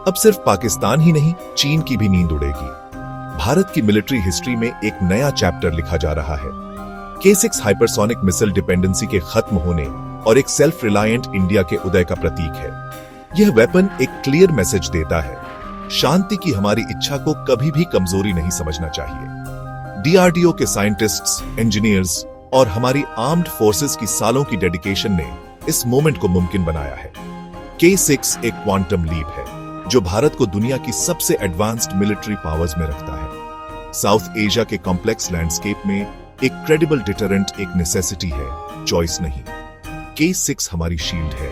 अब सिर्फ पाकिस्तान ही नहीं, चीन की भी नींद उड़ेगी। भारत की मिलिट्री हिस्ट्री में एक नया चैप्टर लिखा जा रहा है। K6 हाइपरसोनिक मिसाइल डिपेंडेंसी के खत्म होने और एक सेल्फ रिलायंट इंडिया के उदय का प्रतीक है। यह वेपन एक क्लियर मैसेज देता है, शांति की हमारी इच्छा को कभी भी कमजोरी नहीं समझना चाहिए। DRDO के साइंटिस्ट्स, इंजीनियर्स और हमारी आर्म्ड फोर्सेस की सालों की डेडिकेशन ने इस मोमेंट को मुमकिन बनाया है। K6 एक क्वांटम लीप है जो भारत को दुनिया की सबसे एडवांस्ड मिलिट्री पावर्स में रखता है। साउथ एशिया के कॉम्प्लेक्स लैंडस्केप में एक क्रेडिबल डिटरेंट एक नेसेसिटी है, चॉइस नहीं। K6 हमारी शील्ड है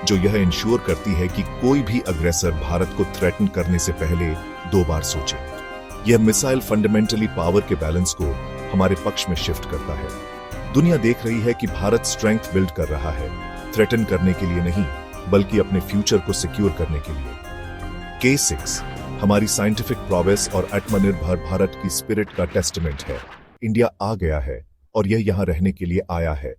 जो यह इंश्योर करती है कि कोई भी अग्रेसर भारत को थ्रेटन करने से पहले 2 बार सोचे। यह मिसाइल फंडामेंटली पावर के बैलेंस को हमारे पक्ष में शिफ्ट करता है। दुनिया देख रही है कि भारत स्ट्रेंथ बिल्ड कर रहा है, थ्रेटन करने के लिए नहीं बल्कि अपने फ्यूचर को सिक्योर करने के लिए। K6 हमारी साइंटिफिक प्रोग्रेस और आत्मनिर्भर भारत की स्पिरिट का टेस्टमेंट है। इंडिया आ गया है और यह यहां रहने के लिए आया है।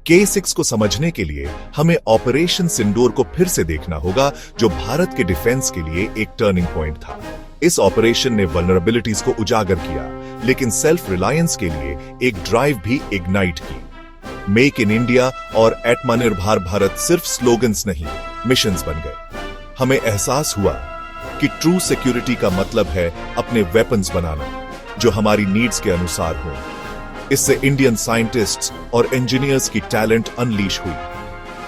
K6 को समझने के लिए हमें ऑपरेशन सिंदूर को फिर से देखना होगा, जो भारत के डिफेंस के लिए एक टर्निंग पॉइंट था। इस ऑपरेशन ने वल्नरेबिलिटीज को उजागर किया, लेकिन सेल्फ रिलायंस के लिए एक ड्राइव भी इग्नाइट की। मेक इन इंडिया और आत्मनिर्भर भारत सिर्फ स्लोगन्स नहीं, मिशंस बन गए। हमें एहसास हुआ कि ट्रू सिक्योरिटी का मतलब है अपने वेपन्स बनाना जो हमारी नीड्स के अनुसार हो। इससे इंडियन साइंटिस्ट्स और इंजीनियर्स की टैलेंट अनलीश हुई।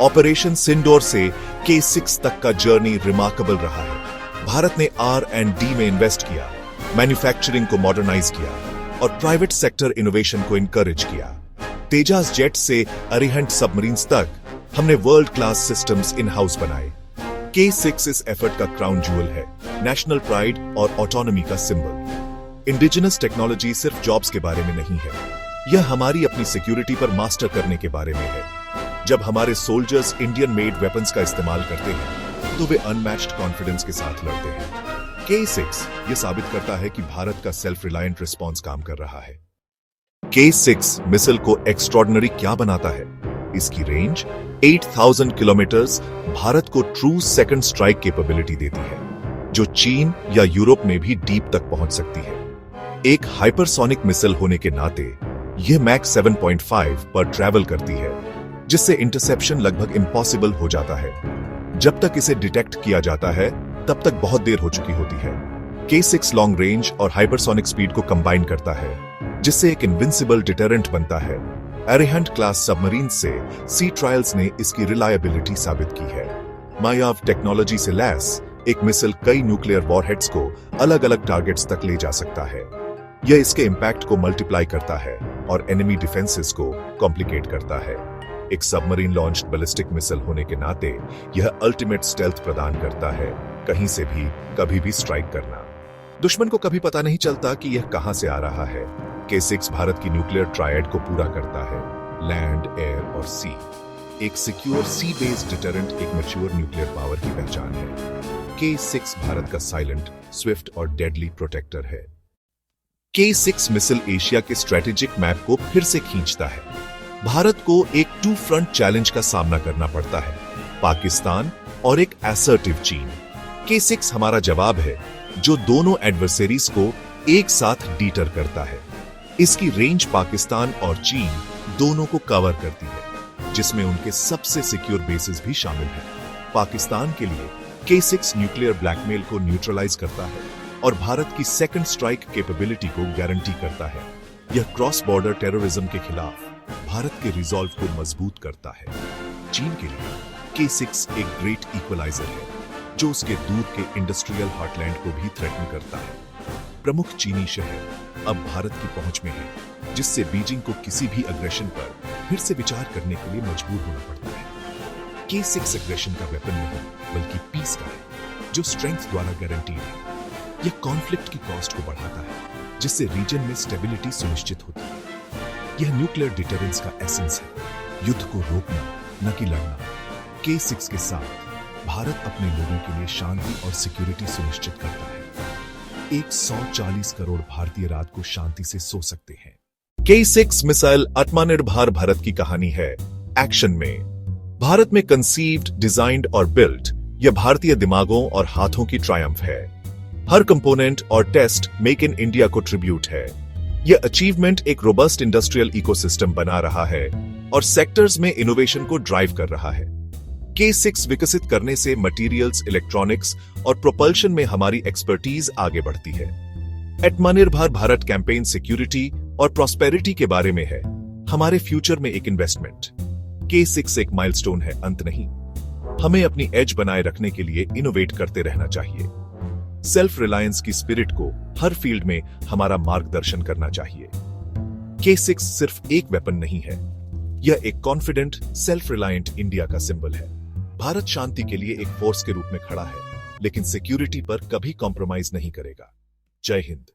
ऑपरेशन सिंदूर से K6 तक का जर्नी रिमार्केबल रहा है। भारत ने R&D में इन्वेस्ट किया, मैन्युफैक्चरिंग को मॉडर्नाइज किया और प्राइवेट सेक्टर इनोवेशन को इनकरेज किया। तेजास जेट से अरिहंट सबमरीन्स तक हमने world class systems in house बनाए। K6 इस एफर्ट का क्राउन ज्यूल है, नेशनल प्राइड और ऑटोनॉमी का सिंबल। इंडिजिनस टेक्नोलॉजी सिर्फ जॉब्स के बारे में नहीं है, यह हमारी अपनी सिक्योरिटी पर मास्टर करने के बारे में है। जब हमारे सोल्जर्स इंडियन मेड वेपन्स का इस्तेमाल करते हैं तो वे अनमैच्ड कॉन्फिडेंस के साथ लड़ते हैं। K6 यह साबित करता है कि भारत का सेल्फ रिलायंट रिस्पॉन्स काम कर रहा है। K6 मिसाइल को एक्स्ट्रॉर्डिनरी क्या बनाता है? इसकी रेंज 8000 किलोमीटर्स भारत को ट्रू सेकंड स्ट्राइक कैपेबिलिटी देती है, जो चीन या यूरोप में भी डीप तक पहुंच सकती है। एक हाइपरसोनिक मिसाइल होने के नाते यह मैक 7.5 पर ट्रैवल करती है, जिससे इंटरसेप्शन लगभग इम्पॉसिबल हो जाता है। जब तक इसे डिटेक्ट किया जाता है तब तक बहुत देर हो चुकी होती है। K6 लॉन्ग रेंज और हाइपरसोनिक स्पीड को कंबाइन करता है, जिससे एक इनविंसिबल डिटरेंट बनता है। अरिहंट क्लास सबमरीन से सी ट्रायल्स ने इसकी रिलायबिलिटी साबित की है। मायाव टेक्नोलॉजी से लैस एक मिसाइल कई न्यूक्लियर वॉरहेड्स को अलग अलग टारगेट्स तक ले जा सकता है। यह इसके इंपैक्ट को मल्टीप्लाई करता है और एनिमी डिफेंसेस को कॉम्प्लिकेट करता है। एक सबमरीन लॉन्च्ड बैलिस्टिक मिसाइल होने के नाते यह अल्टीमेट स्टेल्थ प्रदान करता है, कहीं से भी कभी भी स्ट्राइक करना। दुश्मन को कभी पता नहीं चलता कि यह कहां से आ रहा है। K6 भारत की न्यूक्लियर ट्रायड को पूरा करता है, लैंड, एयर और सी। एक सिक्योर सी बेस्ड डिटरेंट एक मैच्योर न्यूक्लियर पावर की पहचान है। K6 भारत का साइलेंट, स्विफ्ट और डेडली प्रोटेक्टर है। K6 मिसाइल एशिया के स्ट्रेटेजिक मैप को फिर से खींचता है। भारत को एक 2 फ्रंट चैलेंज का सामना करना पड़ता है, पाकिस्तान और एक असर्टिव चीन। K6 हमारा जवाब है जो दोनों एडवर्सरीज को एक साथ डीटर करता है। इसकी रेंज पाकिस्तान और चीन दोनों को कवर करती है, जिसमें उनके सबसे सिक्योर बेसिस भी शामिल हैं। पाकिस्तान के लिए K6 न्यूक्लियर ब्लैकमेल को न्यूट्रलाइज करता है और भारत की सेकंड स्ट्राइक कैपेबिलिटी को गारंटी करता है। यह क्रॉस बॉर्डर टेररिज्म के खिलाफ भारत के रिजॉल्व को मजबूत करता है। चीन के लिए K6 एक ग्रेट इक्वलाइजर है, जो उसके दूर के इंडस्ट्रियल हार्टलैंड को भी थ्रेटन करता है। प्रमुख चीनी शहर अब भारत की पहुंच में है, जिससे बीजिंग को किसी भी अग्रेशन पर फिर से विचार करने के लिए मजबूर होना पड़ता है। K6 अग्रेशन का वेपन नहीं बल्कि पीस का है, जो स्ट्रेंथ द्वारा गारंटीड है। यह कॉन्फ्लिक्ट की कॉस्ट को बढ़ाता है, जिससे रीजन में स्टेबिलिटी सुनिश्चित होती है। यह न्यूक्लियर डिटरेंस का एसेंस है, युद्ध को रोकना न कि लड़ना। K6 के साथ भारत अपने लोगों के लिए शांति और सिक्योरिटी सुनिश्चित करता है। 140 करोड़ भारतीय रात को शांति से सो सकते हैं। K6 मिसाइल आत्मनिर्भर भारत की कहानी है एक्शन में। भारत में कंसीव्ड, डिजाइन्ड और बिल्ट यह भारतीय दिमागों और हाथों की ट्रायम्फ है। हर कंपोनेंट और टेस्ट मेक इन इंडिया को ट्रिब्यूट है। यह अचीवमेंट एक रोबस्ट इंडस्ट्रियल इकोसिस्टम बना रहा है और सेक्टर्स में इनोवेशन को ड्राइव कर रहा है। K6 विकसित करने से मटेरियल्स, इलेक्ट्रॉनिक्स और प्रोपल्शन में हमारी एक्सपर्टीज आगे बढ़ती है। आत्मनिर्भर भारत कैंपेन सिक्योरिटी और प्रॉस्पेरिटी के बारे में है, हमारे फ्यूचर में एक इन्वेस्टमेंट। K6 एक माइलस्टोन है, अंत नहीं। हमें अपनी एज बनाए रखने के लिए इनोवेट करते रहना चाहिए। सेल्फ रिलायंस की स्पिरिट को हर फील्ड में हमारा मार्गदर्शन करना चाहिए। K6 सिर्फ एक वेपन नहीं है, यह एक कॉन्फिडेंट, सेल्फ रिलायंट इंडिया का सिंबल है। भारत शांति के लिए एक फोर्स के रूप में खड़ा है, लेकिन सिक्योरिटी पर कभी कॉम्प्रोमाइज नहीं करेगा। जय हिंद।